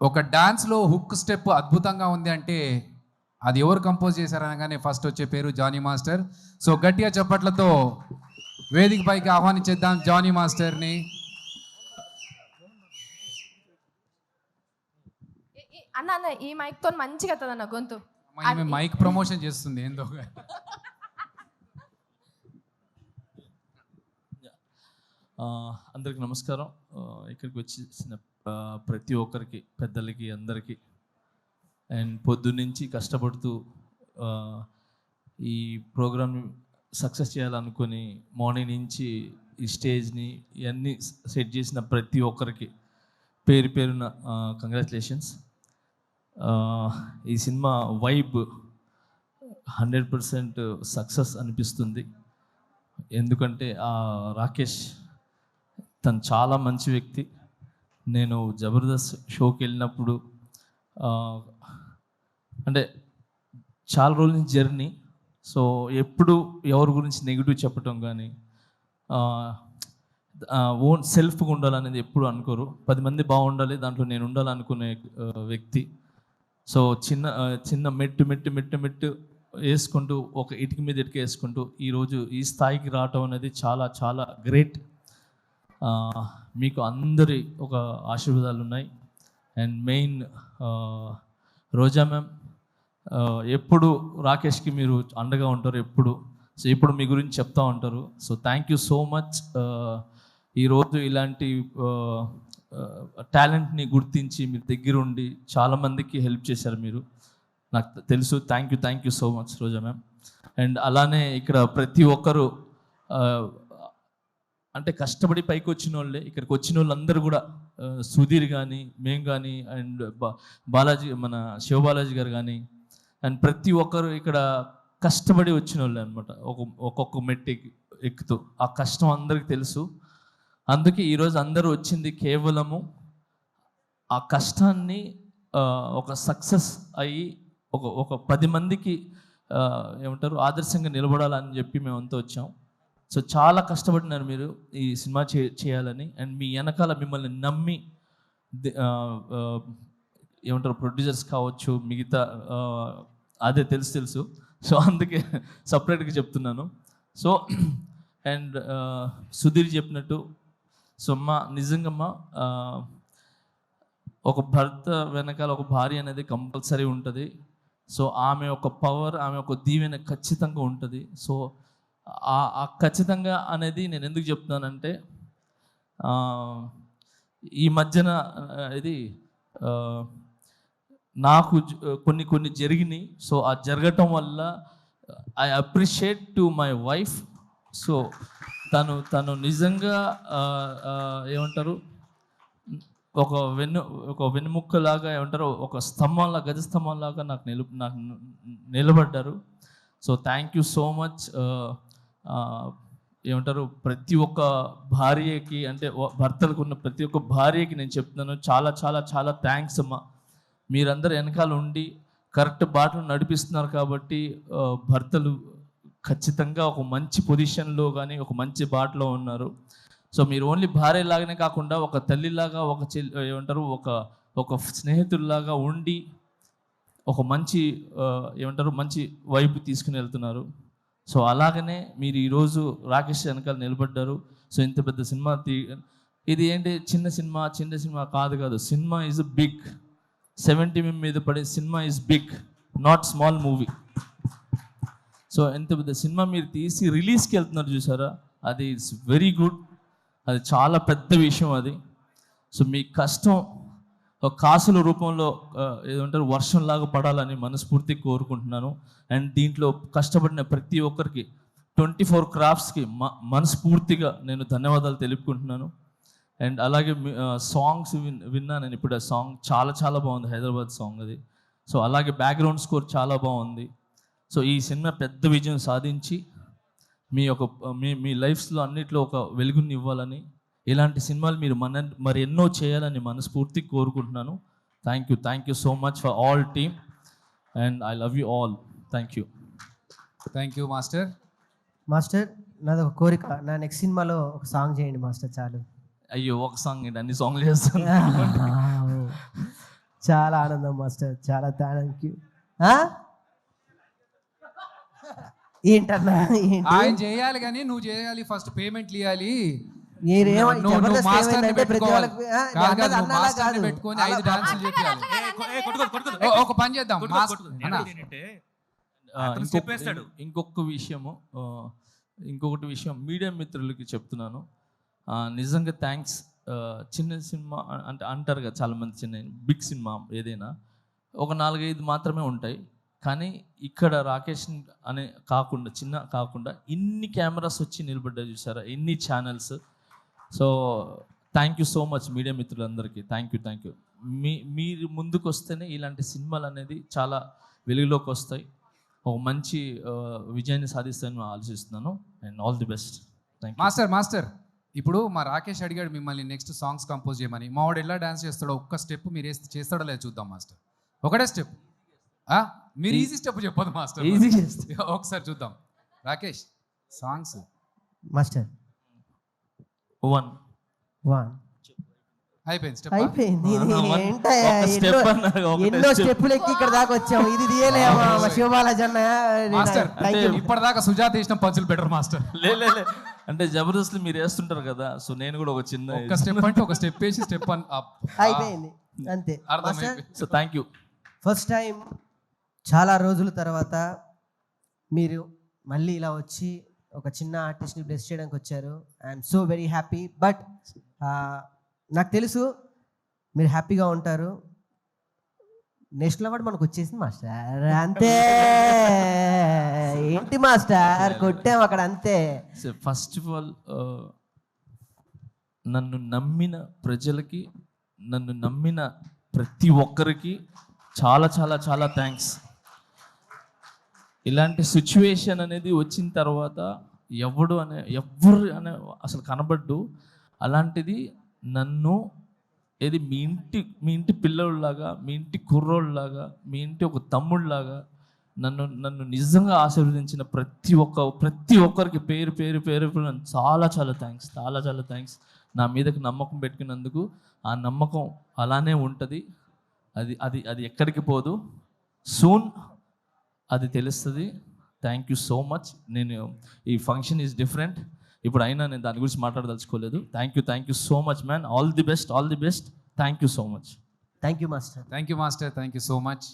ఒక డాన్స్లో hook step అద్భుతంగా ఉంది అంటే అది ఎవరు కంపోజ్ చేశారనగానే ఫస్ట్ వచ్చే పేరు జానీ మాస్టర్. సో గట్టిగా చప్పట్లతో వేదిక పైకి ఆహ్వానించేద్దాం జానీ మాస్టర్ని. అన్న అన్న ఈ మైక్ తో మంచిగా వస్తుంది అన్న గొంతు. మైక్ ప్రమోషన్ చేస్తుంది ఏందో. అందరికి నమస్కారం. ఇక్కడికి వచ్చేసిన ప్రతి ఒక్కరికి, పెద్దలకి, అందరికీ అండ్ పొద్దున్నుంచి కష్టపడుతూ ఈ ప్రోగ్రామ్ సక్సెస్ చేయాలనుకొని మార్నింగ్ నుంచి ఈ స్టేజ్ని ఇవన్నీ సెట్ చేసిన ప్రతి ఒక్కరికి పేరు పేరున కంగ్రాచులేషన్స్. ఈ సినిమా వైబ్ 100% సక్సెస్ అనిపిస్తుంది. ఎందుకంటే రాకేష్ తను చాలా మంచి వ్యక్తి. నేను జబర్దస్త్ షోకి వెళ్ళినప్పుడు అంటే చాలా రోజుల నుంచి జర్నీ. సో ఎప్పుడు ఎవరి గురించి నెగిటివ్ చెప్పటం కానీ ఓన్ సెల్ఫ్గా ఉండాలనేది ఎప్పుడు అనుకోరు. 10 మంది బాగుండాలి, దాంట్లో నేను ఉండాలనుకునే వ్యక్తి. సో చిన్న మెట్టు వేసుకుంటూ ఒక ఇటుక మీద ఇటుక వేసుకుంటూ ఈరోజు ఈ స్థాయికి రావటం అనేది చాలా చాలా గ్రేట్. మీకు అందరి ఒక ఆశీర్వాదాలు ఉన్నాయి. అండ్ మెయిన్ రోజా మ్యామ్ ఎప్పుడు రాకేష్కి మీరు అండగా ఉంటారు ఎప్పుడు. సో ఇప్పుడు మీ గురించి చెప్తా ఉంటారు. So thank you so much. ఈరోజు ఇలాంటి టాలెంట్ని గుర్తించి మీరు దగ్గరుండి చాలామందికి హెల్ప్ చేశారు మీరు, నాకు తెలుసు. Thank you so much Roja ma'am. And అలానే ఇక్కడ ప్రతి ఒక్కరు అంటే కష్టపడి పైకి వచ్చిన వాళ్ళే. ఇక్కడికి వచ్చిన వాళ్ళందరూ కూడా సుధీర్ కానీ, మేము కానీ, అండ్ బాలాజీ, మన శివబాలాజీ గారు కానీ, అండ్ ప్రతి ఒక్కరు ఇక్కడ కష్టపడి వచ్చిన వాళ్ళే అనమాట. ఒక్కొక్క మెట్టు ఎక్కుతూ ఆ కష్టం అందరికీ తెలుసు. అందుకే ఈరోజు అందరూ వచ్చింది కేవలము ఆ కష్టాన్ని ఒక సక్సెస్ అయ్యి ఒక 10 మందికి ఏమంటారు ఆదర్శంగా నిలబడాలని చెప్పి మేమంతా వచ్చాం. సో చాలా కష్టపడినారు మీరు ఈ సినిమా చేయాలని. అండ్ మీ వెనకాల మిమ్మల్ని నమ్మి ఏమంటారు ప్రొడ్యూసర్స్ కావచ్చు, మిగతా అదే తెలుసు. సో అందుకే సపరేట్గా చెప్తున్నాను. సో అండ్ సుధీర్ చెప్పినట్టు, సో నిజంగా ఒక భర్త వెనకాల ఒక భార్య అనేది కంపల్సరీ ఉంటుంది. సో ఆమె ఒక పవర్, ఆమె ఒక దీవెన ఖచ్చితంగా ఉంటుంది. సో ఆ ఖచ్చితంగా అనేది నేను ఎందుకు చెప్తున్నానంటే ఈ మధ్యన ఇది నాకు కొన్ని జరిగినాయి. సో ఆ జరగటం వల్ల I appreciate to my wife. So తను నిజంగా ఏమంటారు ఒక వెన్నుముక్కలాగా, ఏమంటారు ఒక స్తంభంలా, గజ స్తంభంలాగా నాకు నిలబడ్డారు. So thank you so much. ఏమంటారు ప్రతి ఒక్క భార్యకి, అంటే భర్తలకు ఉన్న ప్రతి ఒక్క భార్యకి నేను చెప్తున్నాను చాలా చాలా చాలా థ్యాంక్స్ అమ్మా. మీరందరూ వెనకాల ఉండి కరెక్ట్ బాటలు నడిపిస్తున్నారు కాబట్టి భర్తలు ఖచ్చితంగా ఒక మంచి పొజిషన్లో కానీ ఒక మంచి బాటలో ఉన్నారు. సో మీరు ఓన్లీ భార్య లాగానే కాకుండా ఒక తల్లిలాగా, ఏమంటారు ఒక స్నేహితుల్లాగా ఉండి ఒక మంచి ఏమంటారు మంచి వైపు తీసుకుని వెళ్తున్నారు. సో అలాగనే మీరు ఈరోజు రాకేష్ వెనకాల నిలబడ్డారు. సో ఇంత పెద్ద సినిమా ఇది ఏంటి చిన్న సినిమా కాదు. Cinema is big. 70 mm మీద పడే cinema is big, not small movie. So ఎంత పెద్ద సినిమా మీరు తీసి రిలీజ్కి వెళ్తున్నారు చూసారా, అది ఇట్స్ వెరీ గుడ్. అది చాలా పెద్ద విషయం అది. సో మీ కష్టం ఒక కాసుల రూపంలో ఏమంటారు వర్షంలాగా పడాలని మనస్ఫూర్తిగా కోరుకుంటున్నాను. అండ్ దీంట్లో కష్టపడిన ప్రతి ఒక్కరికి 24 క్రాఫ్ట్స్కి మనస్ఫూర్తిగా నేను ధన్యవాదాలు తెలుపుకుంటున్నాను. అండ్ అలాగే సాంగ్స్ విన్నా నేను ఇప్పుడు. ఆ సాంగ్ చాలా చాలా బాగుంది, హైదరాబాద్ సాంగ్ అది. సో అలాగే బ్యాక్గ్రౌండ్ స్కోర్ చాలా బాగుంది. సో ఈ సినిమా పెద్ద విజయం సాధించి మీ లైఫ్స్లో అన్నిట్లో ఒక వెలుగుని ఇవ్వాలని, ఇలాంటి సినిమాలు మీరు మరి ఎన్నో చేయాలని మనస్ఫూర్తిగా కోరుకుంటున్నాను. Thank you so much for all team and I love you all. Thank you master. నాది ఒక కోరిక, నా నెక్స్ట్ సినిమాలో ఒక సాంగ్ చేయండి మాస్టర్ చాలు. అయ్యో ఒక సాంగ్ ఏంటి, అన్ని సాంగ్లు చేస్తాను. చాలా ఆనందం మాస్టర్, చాలా థ్యాంక్ యూ. ఏంటన్నా ఏంటి? ఆయన చేయాలి కానీ నువ్వు చేయాలి, ఫస్ట్ పేమెంట్లు ఇవ్వాలి. మీరేమో నువ్వు జబర్దస్త్ మాస్టర్ని ఏమైందంటే ప్రతి పెట్టుకోవాలి. వాళ్ళకి కాదు, కాదు, అన్నది నువ్వు అన్నలా మాస్టర్ని కాదు. పెట్టుకొని 5 డాన్సులు చేయాలి. ఒక పని చేద్దాం, అన్న, ఇంకొకటి విషయం మీడియా మిత్రులకి చెప్తున్నాను. నిజంగా థ్యాంక్స్. చిన్న సినిమా అంటే అంటారు కదా చాలామంది, చిన్న బిగ్ సినిమా ఏదైనా ఒక 4-5 మాత్రమే ఉంటాయి. కానీ ఇక్కడ రాకేష్ అనే కాకుండా, చిన్న కాకుండా ఇన్ని కెమెరాస్ వచ్చి నిలబడ్డాయి చూసారా, ఎన్ని channels. So thank you so much media మిత్రులందరికీ. Thank you. మీరు ముందుకు వస్తేనే ఇలాంటి సినిమాలు అనేది చాలా వెలుగులోకి వస్తాయి, ఒక మంచి విజయాన్ని సాధిస్తానని ఆలోచిస్తున్నాను. And all the best. Thank you. Master ఇప్పుడు మా రాకేష్ అడిగాడు మిమ్మల్ని నెక్స్ట్ సాంగ్స్ కంపోజ్ చేయమని. మా వాడు ఎలా డాన్స్ చేస్తాడో ఒక్క స్టెప్ మీరు చేస్తాడో లేదు చూద్దాం మాస్టర్. ఒకటే స్టెప్, మీరు ఈజీ స్టెప్ చెప్పదు మాస్టర్, ఈజీ ఒకసారి చూద్దాం. రాకేష్ సాంగ్స్ మాస్టర్ 1 అయిపోయింది స్టెప్. అయిపోయింది. ఇది ఒక ఏంటయ్యా, step అన్నారు, ఒకటే ఎన్నో step. స్టెప్పులు ఎక్కి ఇక్కడ దాకా వచ్చాము. ఇది తీయలేమా శివబాలాజీ అన్న? Master Thank you. ఇప్పటిదాకా సుజాత వేసిన పంచులు బెటర్ మాస్టర్. లే అంటే జబర్దస్త్ మీరు వేస్తుంటారు కదా, సో నేను కూడా ఒక చిన్న ఒక స్టెప్ అంటే ఒక స్టెప్ వేసి స్టెప్ అయిపోయింది అంతే. అర్థమైపోయింది. So thank you. First time చాలా రోజుల తర్వాత మీరు మళ్ళీ ఇలా వచ్చి ఒక చిన్న ఆర్టిస్ట్ని బ్లెస్ చేయడానికి వచ్చారు. I'm so very happy. But నాకు తెలుసు మీరు హ్యాపీగా ఉంటారు. నేషనల్ అవార్డు మనకు వచ్చేసింది మాస్టర్, అంతే. ఏంటి మాస్టర్ కొట్టాం అక్కడ, అంతే. సో ఫస్ట్ ఆఫ్ ఆల్ నన్ను నమ్మిన ప్రజలకి, నన్ను నమ్మిన ప్రతి ఒక్కరికి చాలా చాలా చాలా థ్యాంక్స్. ఇలాంటి సిచ్యువేషన్ అనేది వచ్చిన తర్వాత ఎవరు అనే అసలు కనబడ్డు. అలాంటిది నన్ను ఏది మీ ఇంటి పిల్లోళ్ళలాగా, మీ ఇంటి కుర్రోళ్ళలాగా, మీ ఇంటి ఒక తమ్ముళ్ళలాగా నన్ను నిజంగా ఆశీర్వదించిన ప్రతి ఒక్కరికి పేరు చాలా చాలా థ్యాంక్స్. నా మీదకి నమ్మకం పెట్టుకున్నందుకు. ఆ నమ్మకం అలానే ఉంటుంది, అది ఎక్కడికి పోదు. సూన్ అది తెలుస్తుంది. Thank you so much. నేను ఈ ఫంక్షన్ ఈజ్ డిఫరెంట్ ఇప్పుడు, అయినా నేను దాని గురించి మాట్లాడదలుచుకోలేదు. Thank you so much man. All the best. Thank you so much. Thank you master. Thank you so much.